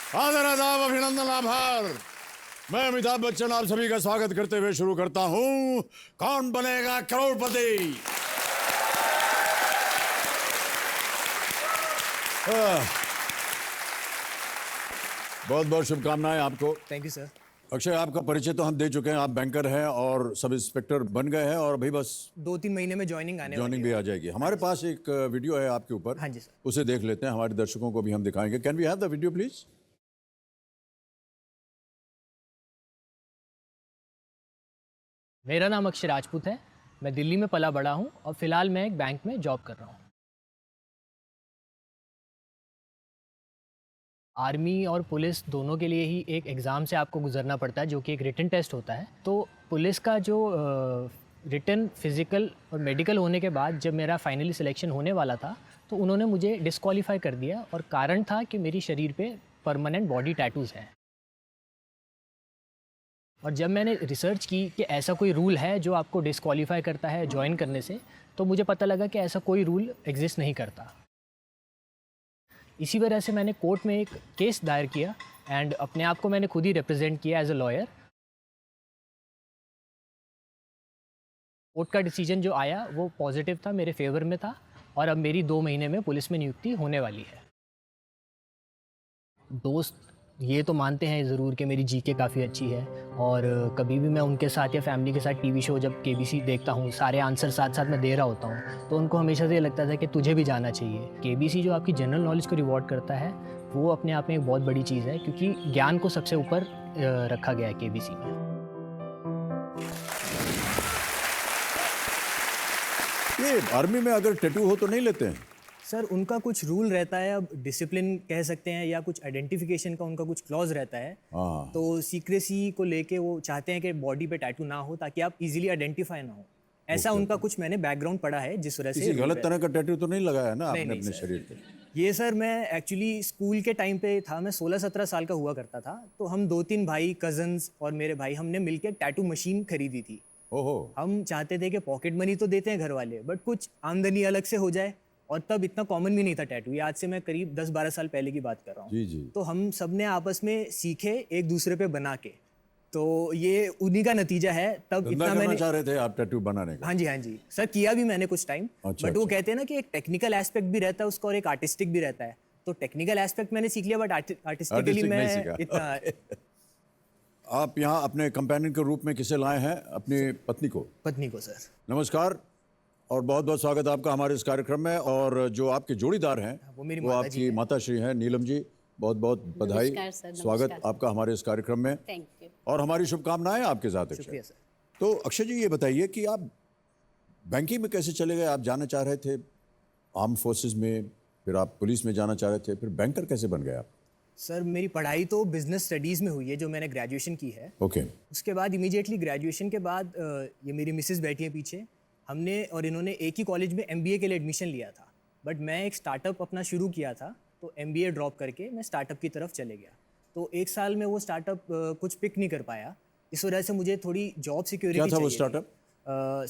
आदर आदाब अभिनंदन आभार। मैं अमिताभ बच्चन आप सभी का स्वागत करते हुए शुरू करता हूं कौन बनेगा करोड़पति। बहुत बहुत शुभकामनाएं आपको। Thank you sir. अक्षय, आपका परिचय तो हम दे चुके हैं, आप बैंकर हैं और सब इंस्पेक्टर बन गए हैं और अभी बस 2-3 महीने में ज्वाइनिंग भी आ जाएगी। हमारे पास एक वीडियो है आपके ऊपर। हाँ जी सर। उसे देख लेते हैं, हमारे दर्शकों को भी हम दिखाएंगे। Can we have the video please? मेरा नाम अक्षय राजपूत है। मैं दिल्ली में पला बड़ा हूँ और फिलहाल मैं एक बैंक में जॉब कर रहा हूँ। आर्मी और पुलिस दोनों के लिए ही एक एग्ज़ाम से आपको गुजरना पड़ता है, जो कि एक रिटन टेस्ट होता है। तो पुलिस का जो रिटन, फिज़िकल और मेडिकल होने के बाद जब मेरा फाइनली सिलेक्शन होने वाला था, तो उन्होंने मुझे डिस्क्वालीफाई कर दिया और कारण था कि मेरी शरीर पे परमानेंट बॉडी टैटूज़ हैं। और जब मैंने रिसर्च की कि ऐसा कोई रूल है जो आपको डिस्क्वालीफाई करता है ज्वाइन करने से, तो मुझे पता लगा कि ऐसा कोई रूल एग्जिस्ट नहीं करता। इसी वजह से मैंने कोर्ट में एक केस दायर किया एंड अपने आप को मैंने खुद ही रिप्रेजेंट किया एज अ लॉयर। कोर्ट का डिसीजन जो आया वो पॉजिटिव था, मेरे फेवर में था और अब मेरी 2 महीने में पुलिस में नियुक्ति होने वाली है। दोस्त ये तो मानते हैं ज़रूर कि मेरी जीके काफ़ी अच्छी है और कभी भी मैं उनके साथ या फैमिली के साथ टीवी शो जब केबीसी देखता हूँ, सारे आंसर साथ साथ मैं दे रहा होता हूँ, तो उनको हमेशा से ये लगता था कि तुझे भी जाना चाहिए। केबीसी जो आपकी जनरल नॉलेज को रिवॉर्ड करता है, वो अपने आप में एक बहुत बड़ी चीज़ है, क्योंकि ज्ञान को सबसे ऊपर रखा गया है केबीसी में। ये आर्मी में अगर टैटू हो तो नहीं लेते हैं? सर उनका कुछ रूल रहता है, अब डिसिप्लिन कह सकते हैं या कुछ आइडेंटिफिकेशन का उनका कुछ क्लॉज रहता है। तो सीक्रेसी को लेके वो चाहते हैं कि बॉडी पे टैटू ना हो ताकि आप इजीली आइडेंटिफाई ना हो। ऐसा उनका कुछ मैंने बैकग्राउंड पढ़ा है, जिस वजह से किसी गलत तरह का टैटू तो नहीं लगाया ना आपने अपने शरीर पे? ये सर मैं एक्चुअली स्कूल के टाइम पे था, मैं 16-17 साल का हुआ करता था, तो हम 2-3 भाई कजन्स और मेरे भाई हमने मिलकर एक टैटू मशीन खरीदी थी। ओहो। हम चाहते थे कि पॉकेट मनी तो देते हैं घर वाले, बट कुछ आमदनी अलग से हो जाए, और तब इतना कॉमन भी नहीं था टैटू। ये आज से मैं करीब 10-12 साल पहले की बात कर रहा हूँ। जी जी। तो हम सब ने आपस में सीखे एक दूसरे पे बना के, तो ये उन्हीं का नतीजा है। तब इतना मैंने चाह रहे थे आप टैटू बनाने का? हाँ जी सर, किया भी मैंने कुछ टाइम। बट वो कहते हैं ना कि एक टेक्निकल एस्पेक्ट भी रहता है उसका और एक आर्टिस्टिक भी रहता है। तो टेक्निकल एस्पेक्ट मैंने सीख लिया, बट आर्टिस्टिकली मैं इतना आप यहाँ अपने कंपेनियन के रूप में किसे लाए हैं? अपनी पत्नी को? पत्नी को सर। नमस्कार और बहुत बहुत स्वागत आपका हमारे इस कार्यक्रम में। और जो आपके जोड़ीदार हैं वो आपकी माता श्री हैं, नीलम जी। बहुत बहुत बधाई, स्वागत आपका हमारे इस कार्यक्रम में। Thank you. और हमारी शुभकामनाएं आपके साथ। शुक्रिया सर। तो अक्षय जी ये बताइए कि आप बैंकिंग में कैसे चले गए? आप जाना चाह रहे थे आर्म फोर्सेस में, फिर आप पुलिस में जाना चाह रहे थे, फिर बैंकर कैसे बन गए आप? सर मेरी पढ़ाई तो बिजनेस स्टडीज़ में हुई है, जो मैंने ग्रेजुएशन की है। ओके। उसके बाद इमीडिएटली ग्रेजुएशन के बाद ये मेरी मिसेस बैठी है पीछे, हमने और इन्होंने एक ही कॉलेज में एमबीए के लिए एडमिशन लिया था। बट मैं एक स्टार्टअप अपना शुरू किया था, तो एमबीए ड्रॉप करके मैं स्टार्टअप की तरफ चले गया। तो 1 साल में वो स्टार्टअप कुछ पिक नहीं कर पाया, इस वजह से मुझे थोड़ी जॉब सिक्योरिटी चाहिए। क्या था वो स्टार्टअप?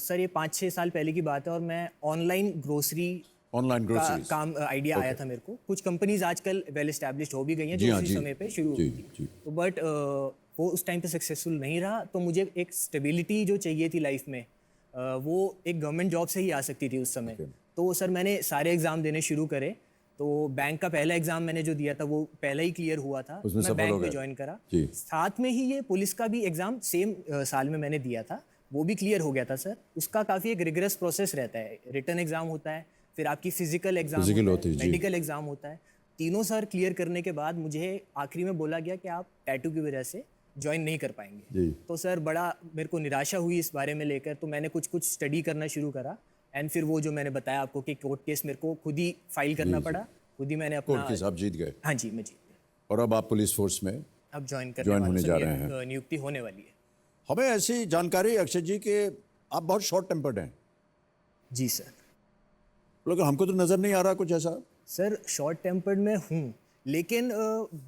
सर ये 5-6 साल पहले की बात है, और मैं ऑनलाइन ग्रोसरी काम आइडिया आया था मेरे को। कुछ कंपनीज आजकल वेल एस्टैब्लिश्ड हो भी गई हैं जो उसी समय पे शुरू हुई थी। तो बट वो उस टाइम पे सक्सेसफुल नहीं रहा। तो मुझे एक स्टेबिलिटी जो चाहिए थी लाइफ में, वो एक गवर्नमेंट जॉब से ही आ सकती थी उस समय। तो सर मैंने सारे एग्जाम देने शुरू करे। तो बैंक का पहला एग्जाम मैंने जो दिया था वो पहला ही क्लियर हुआ था, मैं बैंक में ज्वाइन करा। साथ में ही ये पुलिस का भी एग्जाम सेम साल में मैंने दिया था, वो भी क्लियर हो गया था सर। उसका काफ़ी एक रिगरस प्रोसेस रहता है, रिटन एग्जाम होता है, फिर आपकी फिजिकल एग्जाम होती है, मेडिकल एग्जाम होता है। तीनों सर क्लियर करने के बाद मुझे आखिरी में बोला गया कि आप टैटू की वजह से ज्वाइन नहीं कर पाएंगे। तो सर बड़ा मेरे को निराशा हुई इस बारे में लेकर। तो मैंने कुछ स्टडी करना शुरू करा, एंड फिर वो जो मैंने बताया आपको कि कोर्ट केस मेरे को खुद ही फाइल करना पड़ा, खुद ही मैंने अपना कोर्ट केस आप जीत गए? हाँ जी, मैं जीत गया। और अब आप पुलिस फोर्स में अब ज्वाइन होने जा रहे हैं, नियुक्ति होने वाली है। हमें ऐसी जानकारी अक्षय जी के आप बहुत शॉर्ट टेम्पर्ड हैं। जी सर। लेकिन हमको तो नजर नहीं आ रहा कुछ ऐसा। सर शॉर्ट टेम्पर्ड में हूँ, लेकिन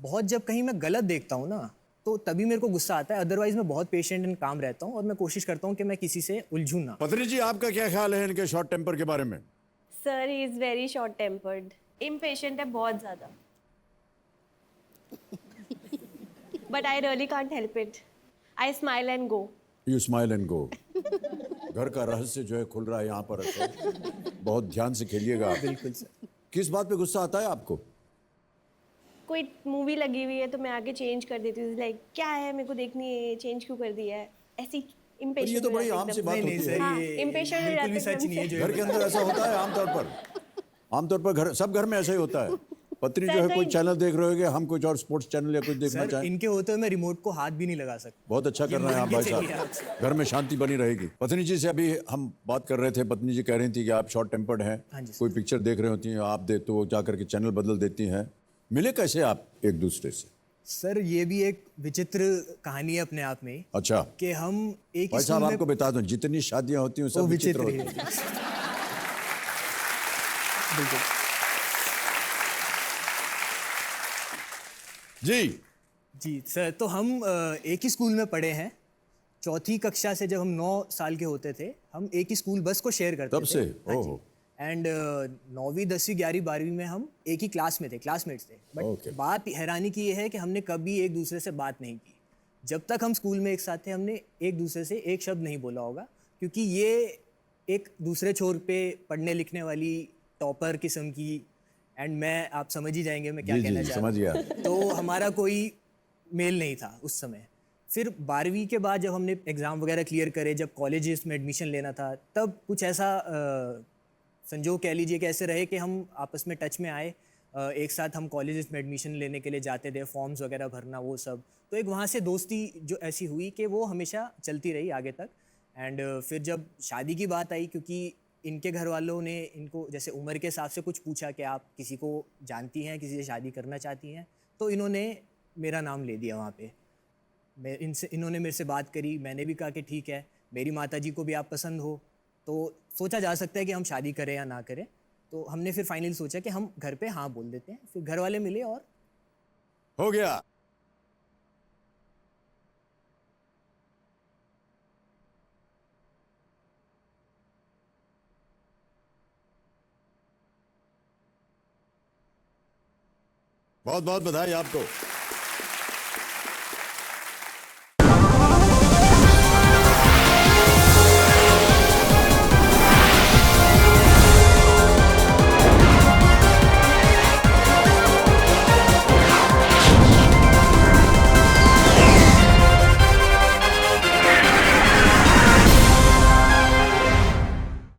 बहुत जब कहीं मैं गलत देखता हूँ ना, तो तभी मेरे को गुस्सा आता है। अदरवाइज मैं बहुत पेशेंट एंड काम रहता हूँ और मैं कोशिश करता हूँ कि मैं किसी से उलझूं ना। पत्नी जी आपका क्या ख्याल है इनके शॉर्ट टेम्पर के बारे में? Sir he is very short tempered, impatient है बहुत ज्यादा। but I really can't help it. I smile and go. You smile and go. घर का रहस्य जो है खुल रहा है यहाँ पर असर। बहुत ध्यान से खेलिएगा। बिल्कुल सर। किस बात पे गुस्सा आता है आपको? कोई मूवी लगी हुई है तो मैं आगे चेंज कर देती हूँ, लाइक क्या है मेरे को देखनी है, चेंज क्यों कर दिया है, ऐसी impatient ये तो बड़ी आम सी बात होती है। हाँ, impatient हो बिल्कुल भी जाते सच नहीं है जो घर के अंदर ऐसा होता है आमतौर पर घर सब घर में ऐसा ही होता है। पत्नी जो है कोई चैनल देख रहे होगे, हम कुछ और स्पोर्ट्स चैनल या कुछ देखना सर चाहें। इनके होते हुए मैं रिमोट को हाथ भी नहीं लगा सकता। बहुत अच्छा कर रहे हैं आप भाई साहब, घर में शांति बनी रहेगी। पत्नी जी से अभी हम बात कर रहे थे, पत्नी जी कह रही थी कि आप शॉर्ट टेम्पर्ड हैं, कोई पिक्चर देख रहे होती हैं आप दे तो वो जाकर के चैनल बदल देती हैं। मिले कैसे आप एक दूसरे से? सर ये भी एक विचित्र कहानी है अपने आप में। अच्छा, कि हम एक भाई साहब आपको बता दूं, जितनी शादियां होती हैं सब विचित्र होती हैं। बिल्कुल जी सर, तो हम एक ही स्कूल में पढ़े हैं। चौथी कक्षा से जब हम 9 साल के होते थे, हम एक ही स्कूल बस को शेयर करते थे। तब से? ओह। एंड 9वीं 10वीं 11वीं 12वीं में हम एक ही क्लास में थे, क्लासमेट्स थे। बट बात हैरानी की ये है कि हमने कभी एक दूसरे से बात नहीं की। जब तक हम स्कूल में एक साथ थे, हमने एक दूसरे से एक शब्द नहीं बोला होगा, क्योंकि ये एक दूसरे छोर पे पढ़ने लिखने वाली टॉपर किस्म की, एंड मैं, आप समझ ही जाएंगे मैं क्या कहना चाह रहा हूँ। तो हमारा कोई मेल नहीं था उस समय। फिर 12वीं के बाद जब हमने एग्ज़ाम वगैरह क्लियर करे, जब कॉलेजेस में एडमिशन लेना था, तब कुछ ऐसा संजोग कह लीजिए कि ऐसे रहे कि हम आपस में टच में आए। एक साथ हम कॉलेजेस में एडमिशन लेने के लिए जाते थे, फॉर्म्स वगैरह भरना वो सब। तो एक वहाँ से दोस्ती जो ऐसी हुई कि वो हमेशा चलती रही आगे तक। एंड फिर जब शादी की बात आई, क्योंकि इनके घर वालों ने इनको जैसे उम्र के हिसाब से कुछ पूछा कि आप किसी को जानती हैं, किसी से शादी करना चाहती हैं, तो इन्होंने मेरा नाम ले दिया वहाँ पे। इन्होंने मेरे से बात करी, मैंने भी कहा कि ठीक है, मेरी माताजी को भी आप पसंद हो तो सोचा जा सकता है कि हम शादी करें या ना करें। तो हमने फिर फाइनली सोचा कि हम घर पे हाँ बोल देते हैं। फिर घर वाले मिले और हो गया। बहुत बहुत बधाई आपको।